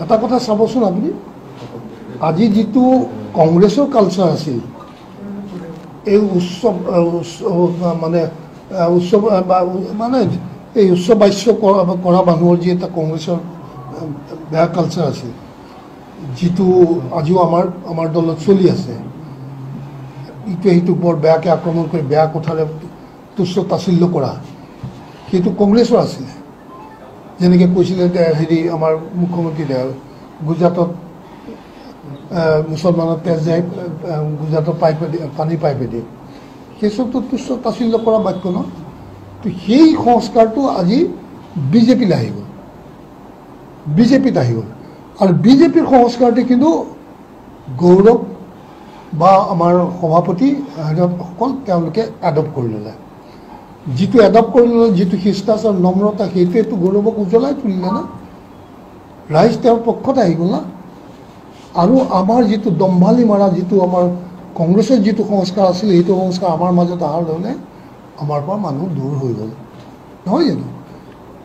এটা কথা চাবচোন আপুনি আজি যিটো কংগ্ৰেছৰ কালচাৰ আছিল এই উৎসৱ মানে উৎসৱ মানে এই উৎসৱ বাস্য কৰা মানুহৰ যি এটা কংগ্ৰেছৰ বেয়া কালচাৰ আছিল যিটো আজিও আমাৰ দলত চলি আছে ইটোৱে সিটোক বৰ বেয়াকৈ আক্ৰমণ কৰি বেয়া কথাৰে তুচ্ছ তাচ্ছিল্য কৰা সেইটো কংগ্ৰেছৰ আছিলে যেনেকৈ কৈছিলে হেৰি আমাৰ মুখ্যমন্ত্ৰী গুজৰাটত মুছলমানৰ তেজ যায় গুজৰাটৰ পানী পাইপে দিয়ে সেই চবটো তুচ্ছ তাচ্ছিল্য কৰা বাক্য ন তো সেই সংস্কাৰটো আজি বিজেপিলৈ আহি গ'ল বিজেপিত আহি গ'ল আৰু বিজেপিৰ সংস্কাৰটো কিন্তু গৌৰৱ বা আমাৰ সভাপতি সকল তেওঁলোকে এডপ্ট কৰি ল'লে যিটো এডপ্ট কৰি ল'লে যিটো শিষ্টাচাৰ নম্ৰতা সেইটোৱেতো গৌৰৱক উজ্বলাই তুলিলে না ৰাইজ তেওঁৰ পক্ষত আহি গ'ল না আৰু আমাৰ যিটো দম্ভালি মাৰা যিটো আমাৰ কংগ্ৰেছৰ যিটো সংস্কাৰ আছিল সেইটো সংস্কাৰ আমাৰ মাজত অহাৰ লগে আমাৰ পৰা মানুহ দূৰ হৈ গ'ল নহয় জানো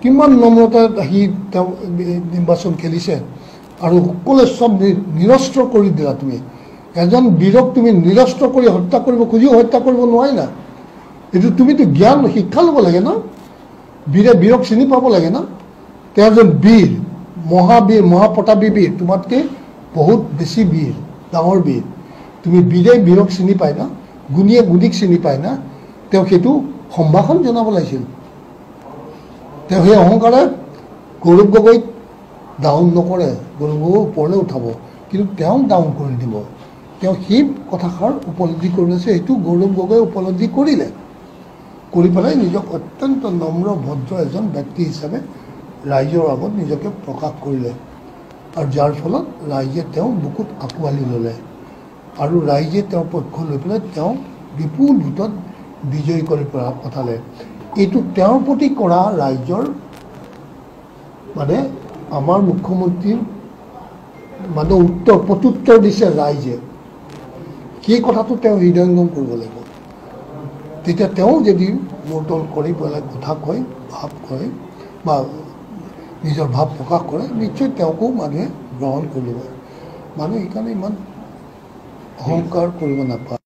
কিমান নম্ৰতাত আহি তেওঁ নিৰ্বাচন খেলিছে আৰু সকলোৱে চব নিৰস্ত্ৰ কৰি দিলা তুমি এজন বীৰক তুমি নিৰস্ত্ৰ কৰি হত্যা কৰিব খুজিও হত্যা কৰিব নোৱাৰিলা এইটো তুমিতো জ্ঞান শিক্ষা ল'ব লাগে ন বীৰে বীৰক চিনি পাব লাগে ন তেওঁ এজন বীৰ মহাবীৰ মহাপ্ৰতাপী বীৰ তোমাতকৈ বহুত বেছি বীৰ ডাঙৰ বীৰ তুমি বীৰে বীৰক চিনি পাই না গুণীয়ে গুণীক চিনি পায় না তেওঁ সেইটো সম্ভাষণ জনাব লাগিছিল তেওঁ সেই অহংকাৰে গৌৰৱ গগৈক ডাউন নকৰে গৌৰৱ গগৈ ওপৰলৈ উঠাব কিন্তু তেওঁ ডাউন কৰি দিব তেওঁ সেই কথাষাৰ উপলব্ধি কৰি লৈছে সেইটো গৌৰৱ গগৈ উপলব্ধি কৰিলে কৰি পেলাই নিজক অত্যন্ত নম্ৰ ভদ্ৰ এজন ব্যক্তি হিচাপে ৰাইজৰ আগত নিজকে প্ৰকাশ কৰিলে আৰু যাৰ ফলত ৰাইজে তেওঁ বুকুত আঁকোৱালি ল'লে আৰু ৰাইজে তেওঁৰ পক্ষ লৈ পেলাই তেওঁ বিপুল ভোটত বিজয়ী কৰি পঠালে এইটো তেওঁৰ প্ৰতি কৰা ৰাইজৰ মানে আমাৰ মুখ্যমন্ত্ৰীৰ মানে প্ৰত্যুত্তৰ দিছে ৰাইজে সেই কথাটো তেওঁ হৃদয়ংগম কৰিব লাগিব তেতিয়া তেওঁ যদি মূৰতল কৰি পেলাই কথা কয় ভাৱ কয় বা নিজৰ ভাৱ প্ৰকাশ কৰে নিশ্চয় তেওঁকো মানুহে গ্ৰহণ কৰিব মানুহ সেইকাৰণে ইমান অহংকাৰ কৰিব নাপায়